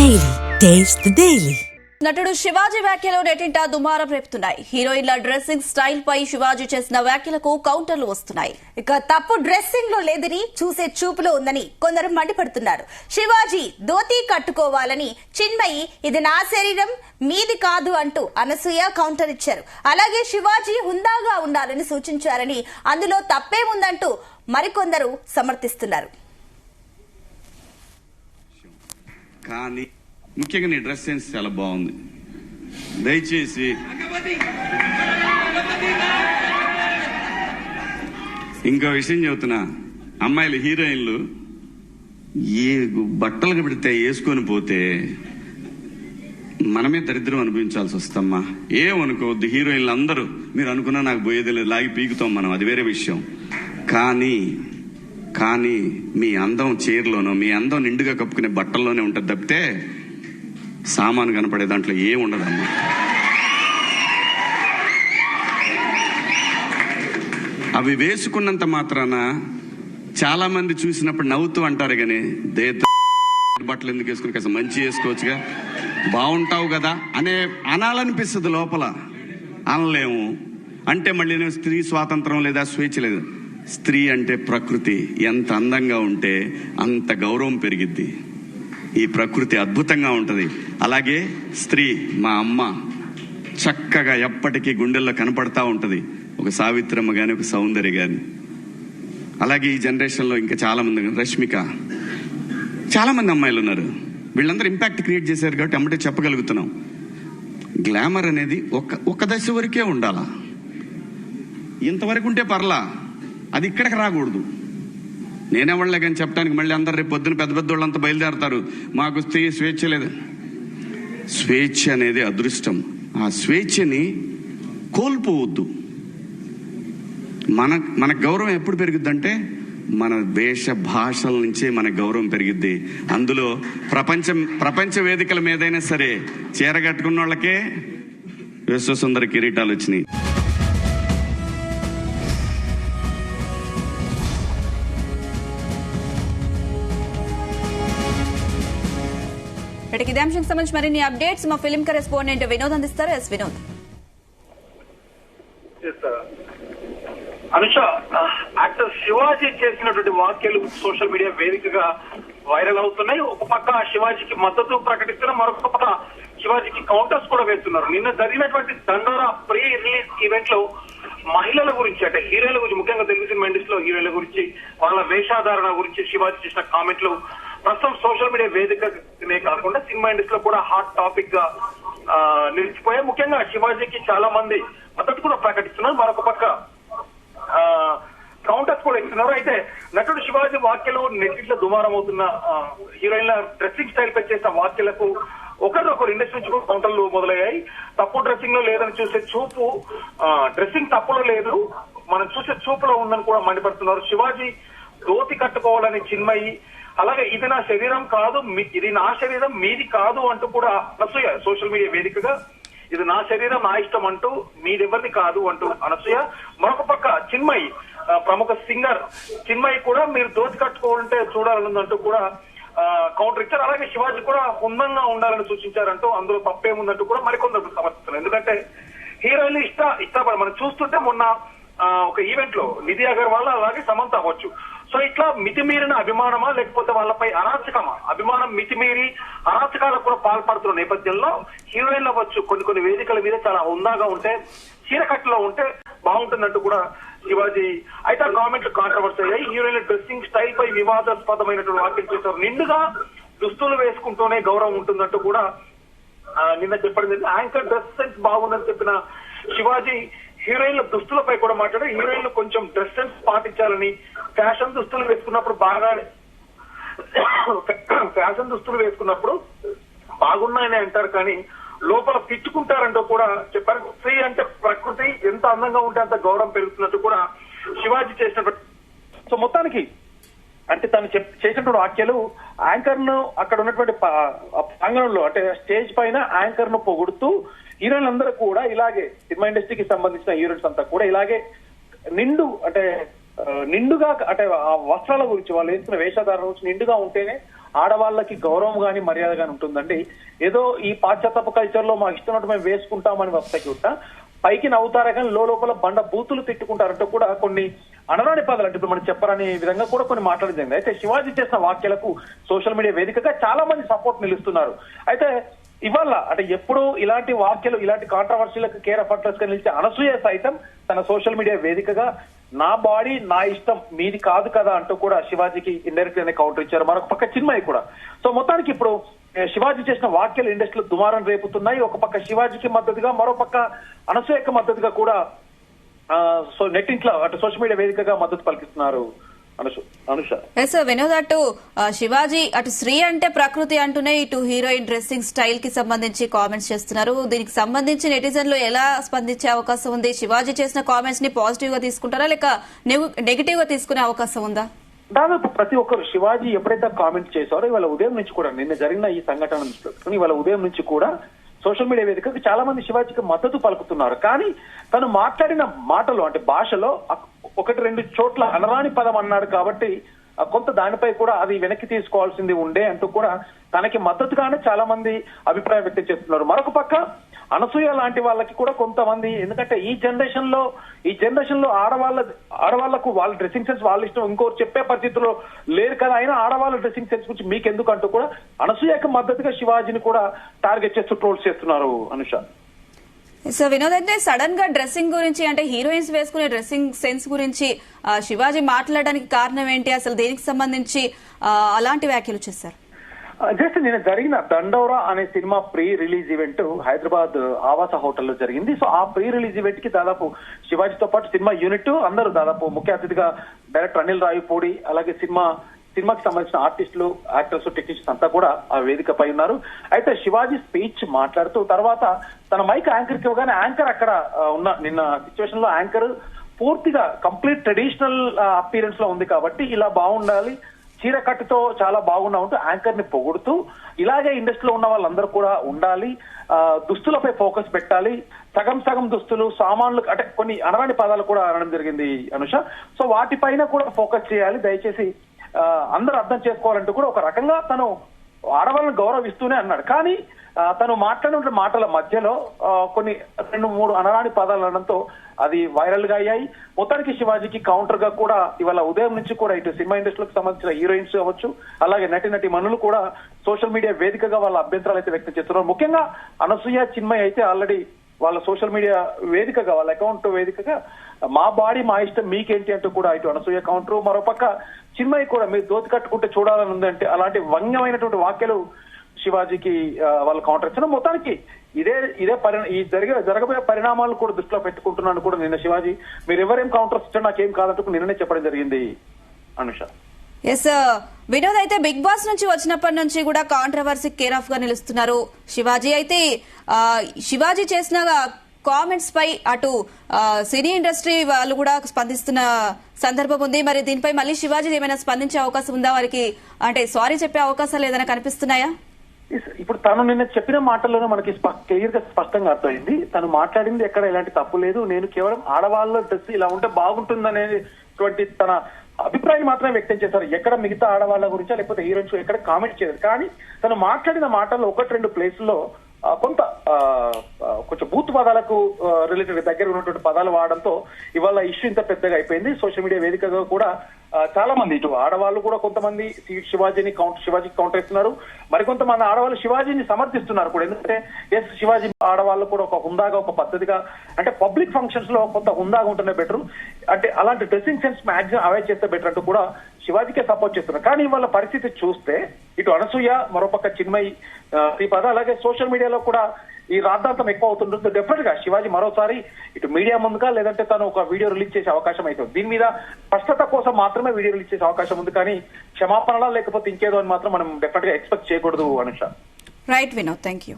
Daily taste the daily. నటుడు శివాజీ వ్యాఖ్యలు నెట్టింట దుమారం రేపుతున్నాయి. హీరోయిన్ల డ్రెస్సింగ్ స్టైల్ పై శివాజీ చేసిన వ్యాఖ్యలకు కౌంటర్లు వస్తున్నాయి. ఇక తప్పు డ్రెస్సింగ్ లో లేదని చూసే చూపులో ఉందని కొందరు మండిపడుతున్నారు. శివాజీ ధోతీ కట్టుకోవాలని చిన్మయి ఇది నా శరీరం మీది కాదు అంటూ అనసూయ కౌంటర్ ఇచ్చారు. అలాగే శివాజీ హుందాగా ఉండాలని సూచించారని అందులో తప్పేముందంటూ మరికొందరు సమర్థిస్తున్నారు. కానీ ముఖ్యంగా నీ డ్రెస్ సెన్స్ చాలా బాగుంది. దయచేసి ఇంకో విషయం చెబుతున్నా, అమ్మాయిలు హీరోయిన్లు ఏ బట్టలు పెడితే వేసుకొని పోతే మనమే దరిద్రం అనుభవించాల్సి వస్తమ్మా. ఏమనుకోవద్దు, హీరోయిన్లు అందరూ మీరు అనుకున్నా నాకు పోయేది లేదు, లాగి పీకుతాం మనం, అది వేరే విషయం. కానీ మీ అందం చీరలోనో మీ అందం నిండుగా కప్పుకునే బట్టల్లోనే ఉంటుంది తప్పితే సామాను కనపడే దాంట్లో ఏముండదమ్మా. అవి వేసుకున్నంత మాత్రాన చాలా మంది చూసినప్పుడు నవ్వుతూ అంటారు కానీ బట్టలు ఎందుకు వేసుకుని కాస్త మంచి వేసుకోవచ్చుగా, బాగుంటావు కదా అనాలనిపిస్తుంది లోపల. అనలేము. అంటే మళ్ళీ స్త్రీ స్వాతంత్రం లేదా స్వేచ్ఛ లేదు. స్త్రీ అంటే ప్రకృతి, ఎంత అందంగా ఉంటే అంత గౌరవం పెరిగిద్ది. ఈ ప్రకృతి అద్భుతంగా ఉంటది. అలాగే స్త్రీ మా అమ్మ చక్కగా ఎప్పటికీ గుండెల్లో కనపడతా ఉంటది, ఒక సావిత్రమ్మ గాని ఒక సౌందర్య గాని. అలాగే ఈ జనరేషన్ లో ఇంకా చాలా మంది, రష్మిక, చాలా మంది అమ్మాయిలు ఉన్నారు. వీళ్ళందరూ ఇంపాక్ట్ క్రియేట్ చేశారు కాబట్టి అమ్మటే చెప్పగలుగుతున్నాం. గ్లామర్ అనేది ఒక దశ వరకే ఉండాలా, ఇంతవరకు ఉంటే పర్లా, అది ఇక్కడికి రాకూడదు. నేనెవళ్ళే కానీ చెప్పడానికి మళ్ళీ అందరు రేపు పొద్దున పెద్ద పెద్ద వాళ్ళంతా బయలుదేరతారు, మాకు స్త్రీ స్వేచ్ఛ లేదు. స్వేచ్ఛ అనేది అదృష్టం. ఆ స్వేచ్ఛని కోల్పోవద్దు. మన గౌరవం ఎప్పుడు పెరుగుద్దంటే మన వేష భాషల నుంచే మన గౌరవం పెరిగిద్ది. అందులో ప్రపంచ వేదికల మీదైనా సరే చీర కట్టుకున్న వాళ్ళకే విశ్వసుందర కిరీటాలు వచ్చినాయి. ఇదే అంశం సంబంధించి మరిన్ని అప్డేట్స్ మా ఫిల్మ్ కరెస్పాండెంట్ వినోద్ అందిస్తారు. ఎస్ వినోద్. అనుష, యాక్టర్ శివాజీ చేసినటువంటి వ్యాఖ్యలు సోషల్ మీడియా వేదికగా వైరల్ అవుతున్నాయి. ఒక పక్క శివాజీకి మద్దతు ప్రకటిస్తున్న, మరొక పక్క శివాజీకి కౌంటర్స్ కూడా వేస్తున్నారు. నిన్న జరిగినటువంటి దండోరా ప్రీ రిలీజ్ ఈవెంట్ లో మహిళల గురించి, అంటే హీరోయిన్ల గురించి, ముఖ్యంగా తెలుగు సినిమా ఇండస్ట్రీలో హీరోయిన్ల గురించి, వాళ్ళ వేషాధారణ గురించి శివాజీ చేసిన కామెంట్లు ప్రస్తుతం సోషల్ మీడియా వేదికనే కాకుండా సినిమా ఇండస్ట్రీలో కూడా హాట్ టాపిక్ గా నిలిచిపోయాయి. ముఖ్యంగా శివాజీకి చాలా మంది మద్దతు కూడా ప్రకటిస్తున్నారు, మరొక పక్క కౌంటర్స్ కూడా ఇస్తున్నారు. అయితే నటుడు శివాజీ వ్యాఖ్యలు నెట్టిట్లో దుమారం అవుతున్న హీరోయిన్ల డ్రెస్సింగ్ స్టైల్ పై చేసిన వ్యాఖ్యలకు ఒకరినొకరు ఇండస్ట్రీ నుంచి కూడా కౌంటర్లు మొదలయ్యాయి. తప్పు డ్రెస్సింగ్ లో లేదని చూసే చూపు, డ్రెస్సింగ్ తప్పులో లేదు మనం చూసే చూపులో ఉందని కూడా మండిపడుతున్నారు. శివాజీ ధోతి కట్టుకోవాలని చిన్మయి, అలాగే ఇది నా శరీరం కాదు, ఇది నా శరీరం మీది కాదు అంటూ కూడా అనసూయ సోషల్ మీడియా వేదికగా ఇది నా శరీరం నా ఇష్టం అంటూ మీదెవరిది కాదు అంటూ అనసూయ. మరొక పక్క చిన్మయి, ప్రముఖ సింగర్ చిన్మయి కూడా మీరు ధోతి కట్టుకోవాలంటే చూడాలనుందంటూ కూడా కౌంటర్ ఇచ్చారు. అలాగే శివాజీ కూడా హుందంగా ఉండాలని సూచించారంటూ అందులో తప్పేముందంటూ కూడా మరికొందరు సమర్థిస్తున్నారు. ఎందుకంటే హీరోయిన్లు ఇష్టపడ మనం చూస్తుంటే మొన్న ఒక ఈవెంట్ లో నిధి అగర్వాల్ అలాగే సమంత అవ్వచ్చు. సో ఇట్లా మితిమీరిన అభిమానమా లేకపోతే వాళ్ళపై అరాచకమా, అభిమానం మితిమీరి అరాచకాలకు కూడా పాల్పడుతున్న నేపథ్యంలో హీరోయిన్లు అవ్వచ్చు కొన్ని వేదికల మీద చాలా హుందాగా ఉంటే, చీరకట్టులో ఉంటే బాగుంటుందంటూ కూడా శివాజీ అయితే కామెంట్లు కాంట్రవర్సీ అయ్యాయి. హీరోయిన్ల డ్రెస్సింగ్ స్టైల్ పై వివాదాస్పదమైనటువంటి వ్యాఖ్యలు చేశారు. నిండుగా దుస్తులు వేసుకుంటూనే గౌరవం ఉంటుందంటూ కూడా నిన్న చెప్పడం జరిగింది. యాంకర్ డ్రెస్ సెన్స్ బాగుందని చెప్పిన శివాజీ హీరోయిన్ల దుస్తులపై కూడా మాట్లాడారు. హీరోయిన్లు కొంచెం డ్రెస్ సెన్స్ పాటించాలని, ఫ్యాషన్ దుస్తులు వేసుకున్నప్పుడు బాగున్నాయని అంటారు కానీ లోపల తిట్టుకుంటారంటూ కూడా చెప్పారు. స్త్రీ అంటే ప్రకృతి, ఎంత అందంగా ఉంటే అంత గౌరవం పెరుగుతున్నట్టు కూడా శివాజీ చేసినటువంటి. సో మొత్తానికి అంటే తను చేసినటువంటి వ్యాఖ్యలు యాంకర్ ను అక్కడ ఉన్నటువంటి ప్రాంగణంలో, అంటే స్టేజ్ పైన యాంకర్ ను పొగుడుతూ హీరోయిన్లందరూ కూడా ఇలాగే, సినిమా ఇండస్ట్రీకి సంబంధించిన హీరోయిన్స్ అంతా కూడా ఇలాగే నిండు, అంటే నిండుగా అంటే ఆ వస్త్రాల గురించి వాళ్ళు వేసుకున్న వేషధారణ గురించి నిండుగా ఉంటేనే ఆడవాళ్ళకి గౌరవం గాని మర్యాద గాని ఉంటుందండి. ఏదో ఈ పాశ్చాత్యపు కల్చర్ లో మాకు ఇష్టం మేము వేసుకుంటామని వస్తాయి ఉంటా పైకి నవ్వుతారా కానీ లోపల బండ బూతులు తిట్టుకుంటారంటూ కూడా కొన్ని అనరాని పదాలు అంటే ఇప్పుడు మనం చెప్పరనే విధంగా కూడా కొన్ని మాట్లాడింది. అయితే శివాజీ చేసిన వ్యాఖ్యలకు సోషల్ మీడియా వేదికగా చాలా మంది సపోర్ట్ నిలుస్తున్నారు. అయితే ఇవాళ అంటే ఎప్పుడు ఇలాంటి వ్యాఖ్యలు ఇలాంటి కాంట్రవర్సీలకు కేర్ ఆఫ్ అడ్రస్ గా నిలిచే అనసూయ సైతం తన సోషల్ మీడియా వేదికగా నా బాడీ నా ఇష్టం మీది కాదు కదా అంటూ కూడా శివాజీకి ఇండైరెక్ట్ గానే కౌంటర్ ఇచ్చారు. మరొక పక్క చిన్మయి కూడా. సో మొత్తానికి ఇప్పుడు శివాజీ చేసిన వ్యాఖ్యలు ఇండస్ట్రీలో దుమారం రేపుతున్నాయి. ఒక పక్క శివాజీకి మద్దతుగా మరో పక్క అనసూయకు మద్దతుగా కూడా నెట్టింట్లో అటు సోషల్ మీడియా వేదికగా మద్దతు పలికిస్తున్నారు అనుష. ఎస్ వినోద్, అటు శివాజీ అటు శ్రీ అంటే ప్రకృతి అంటూనే ఇటు హీరోయిన్ డ్రెస్సింగ్ స్టైల్ కి సంబంధించి కామెంట్స్ చేస్తున్నారు. దీనికి సంబంధించి నెటిజన్లు ఎలా స్పందించే అవకాశం ఉంది? శివాజీ చేసిన కామెంట్స్ ని పాజిటివ్ గా తీసుకుంటారా లేక నెగిటివ్ గా తీసుకునే అవకాశం ఉందా? దాదాపు ప్రతి ఒక్కరు శివాజీ ఎప్పుడైతే కామెంట్ చేశారో ఇవాళ ఉదయం నుంచి కూడా నిన్న జరిగిన ఈ సంఘటన నుంచి ఇవాళ ఉదయం నుంచి కూడా సోషల్ మీడియా వేదికకు చాలా మంది శివాజీకి మద్దతు పలుకుతున్నారు. కానీ తను మాట్లాడిన మాటలు అంటే భాషలో ఒకటి రెండు చోట్ల అనరాని పదం అన్నాడు కాబట్టి కొంత దానిపై కూడా అది వెనక్కి తీసుకోవాల్సింది ఉండే అంటూ కూడా తనకి మద్దతుగానే చాలా మంది అభిప్రాయం వ్యక్తం చేస్తున్నారు. మరొక పక్క అనసూయ లాంటి వాళ్ళకి కూడా కొంతమంది, ఎందుకంటే ఈ జనరేషన్ లో ఆడవాళ్లకు వాళ్ళ డ్రెస్సింగ్ సెన్స్ వాళ్ళ ఇష్టం, ఇంకోరు చెప్పే పరిస్థితుల్లో లేరు కదా, అయినా ఆడవాళ్ళ డ్రెస్సింగ్ సెన్స్ గురించి మీకెందుకు అంటూ కూడా అనసూయకు మద్దతుగా శివాజీని కూడా టార్గెట్ చేస్తూ ట్రోల్స్ చేస్తున్నారు అనుష. సో వినోద్, అంటే సడన్ గా డ్రెస్సింగ్ గురించి అంటే హీరోయిన్స్ వేసుకునే డ్రెస్సింగ్ సెన్స్ గురించి శివాజీ మాట్లాడడానికి కారణం ఏంటి? అసలు దేనికి సంబంధించి అలాంటి వ్యాఖ్యలు చేశారు? జస్ట్ నిన్న జరిగిన దండోరా అనే cinema pre release event Hyderabad Avasa హోటల్లో జరిగింది. సో ఆ ప్రీ రిలీజ్ ఈవెంట్ కి దాదాపు శివాజీతో పాటు సినిమా యూనిట్ అందరూ దాదాపు ముఖ్య అతిథిగా డైరెక్టర్ అనిల్ రావిపూడి అలాగే సినిమాకి సంబంధించిన ఆర్టిస్టులు యాక్టర్స్ టెక్నీషియన్స్ అంతా కూడా ఆ వేదికపై ఉన్నారు. అయితే శివాజీ స్పీచ్ మాట్లాడుతూ తర్వాత తన మైక్ యాంకర్ కి ఇవ్వగానే యాంకర్ అక్కడ ఉన్న నిన్న సిచ్యువేషన్ లో యాంకర్ పూర్తిగా కంప్లీట్ ట్రెడిషనల్ అపీరెన్స్ లో ఉంది కాబట్టి ఇలా బాగుండాలి, చీర కట్టుతో చాలా బాగున్నా ఉంటూ యాంకర్ ని పొగుడుతూ ఇలాగే ఇండస్ట్రీలో ఉన్న వాళ్ళందరూ కూడా ఉండాలి, దుస్తులపై ఫోకస్ పెట్టాలి, సగం దుస్తులు సామాన్లు అంటే కొన్ని అనరాని పదాలు కూడా అనడం జరిగింది అనుష. సో వాటిపైన కూడా ఫోకస్ చేయాలి, దయచేసి అందరూ అర్థం చేసుకోవాలంటూ కూడా ఒక రకంగా తను ఆడవాళ్ళని గౌరవిస్తూనే అన్నాడు. కానీ తను మాట్లాడిన మాటల మధ్యలో కొన్ని 2-3 అనరాని పదాలు అనడంతో అది వైరల్ గా అయ్యాయి. మొత్తానికి శివాజీకి కౌంటర్ గా కూడా ఇవాళ ఉదయం నుంచి కూడా ఇటు సినిమా ఇండస్ట్రీకి సంబంధించిన హీరోయిన్స్ అవ్వచ్చు అలాగే నటి మనులు కూడా సోషల్ మీడియా వేదికగా వాళ్ళ అభ్యంతరాలు అయితే వ్యక్తం చేస్తున్నారు. ముఖ్యంగా అనసూయ చిన్మయి అయితే ఆల్రెడీ వాళ్ళ సోషల్ మీడియా వేదికగా వాళ్ళ అకౌంట్ వేదికగా మా బాడీ మా ఇష్టం మీకేంటి అంటూ కూడా ఇటు అనసూయ కౌంటర్, మరోపక్క చిన్మయి కూడా మీరు దోతి కట్టుకుంటే చూడాలని ఉందంటే అలాంటి వ్యంగ్యమైనటువంటి వ్యాఖ్యలు శివాజీకి వాళ్ళు కౌంటర్ ఇచ్చిన. మొత్తానికి ఇదే జరగబోయే పరిణామాలు కూడా దృష్టిలో పెట్టుకుంటున్నాను కూడా నిన్న శివాజీ మీరు ఎవరేం కౌంటర్స్ ఇచ్చా నాకేం కాదంటూ నిన్ననే చెప్పడం జరిగింది అనుష. ఎస్ వినోద్, అయితే బిగ్ బాస్ నుంచి వచ్చినప్పటి నుంచి కూడా కాంట్రవర్సీ కేర్ ఆఫ్ గా నిలుస్తున్నారు శివాజీ. అయితే శివాజీ చేసిన కామెంట్స్ పై అటు సినీ ఇండస్ట్రీ వాళ్ళు కూడా స్పందిస్తున్న సందర్భం ఉంది. మరి దీనిపై మళ్ళీ శివాజీ ఏమైనా స్పందించే అవకాశం ఉందా? వారికి అంటే సారీ చెప్పే అవకాశాలు ఏదైనా కనిపిస్తున్నాయా? ఇప్పుడు తను నిన్న చెప్పిన మాటల్లోనే మనకి క్లియర్ గా స్పష్టంగా అర్థమైంది. తను మాట్లాడింది ఎక్కడ ఎలాంటి తప్పు లేదు, నేను కేవలం ఆడవాళ్ళ డ్రెస్ ఇలా ఉంటే బాగుంటుందనేటువంటి తన అభిప్రాయం మాత్రమే వ్యక్తం చేశారు. ఎక్కడ మిగతా ఆడవాళ్ళ గురించా లేకపోతే హీరోయిన్స్ ఎక్కడ కామెంట్ చేయరు. కానీ తను మాట్లాడిన మాటల్లో 1-2 ప్లేసుల్లో కొంచెం బూత్ పదాలకు రిలేటెడ్ దగ్గర ఉన్నటువంటి పదాలు వాడడంతో ఇవాళ ఇష్యూ ఇంత పెద్దగా అయిపోయింది. సోషల్ మీడియా వేదికగా కూడా చాలా మంది ఇటు ఆడవాళ్ళు కూడా కొంతమంది శివాజీకి కౌంటర్ ఇస్తున్నారు, మరికొంతమంది ఆడవాళ్ళు శివాజీని సమర్థిస్తున్నారు కూడా. ఎందుకంటే ఎస్ శివాజీ ఆడవాళ్ళు కూడా ఒక హుందాగా ఒక పద్ధతిగా అంటే పబ్లిక్ ఫంక్షన్స్ లో కొంత హుందాగా ఉంటేనే బెటర్, అంటే అలాంటి డ్రెస్సింగ్ సెన్స్ మ్యాక్సిమం అవాయిడ్ చేస్తే బెటర్ అంటూ కూడా శివాజీకే సపోర్ట్ చేస్తున్నారు. కానీ వాళ్ళ పరిస్థితి చూస్తే ఇటు అనసూయ మరోపక్క చిన్మయి ఈ పద అలాగే సోషల్ మీడియాలో కూడా ఈ రాద్ధాంతం ఎక్కువ అవుతుంటుంది. డెఫినెట్ గా శివాజీ మరోసారి ఇటు మీడియా ముందుగా లేదంటే తను ఒక వీడియో రిలీజ్ చేసే అవకాశం అవుతుంది. దీని మీద స్పష్టత కోసం మాత్రమే వీడియో రిలీజ్ చేసే అవకాశం ఉంది, కానీ క్షమాపణలా లేకపోతే ఇంకేదో అని మాత్రం మనం డెఫినెట్ గా ఎక్స్పెక్ట్ చేయకూడదు Anusha. Right Vinod, thank you.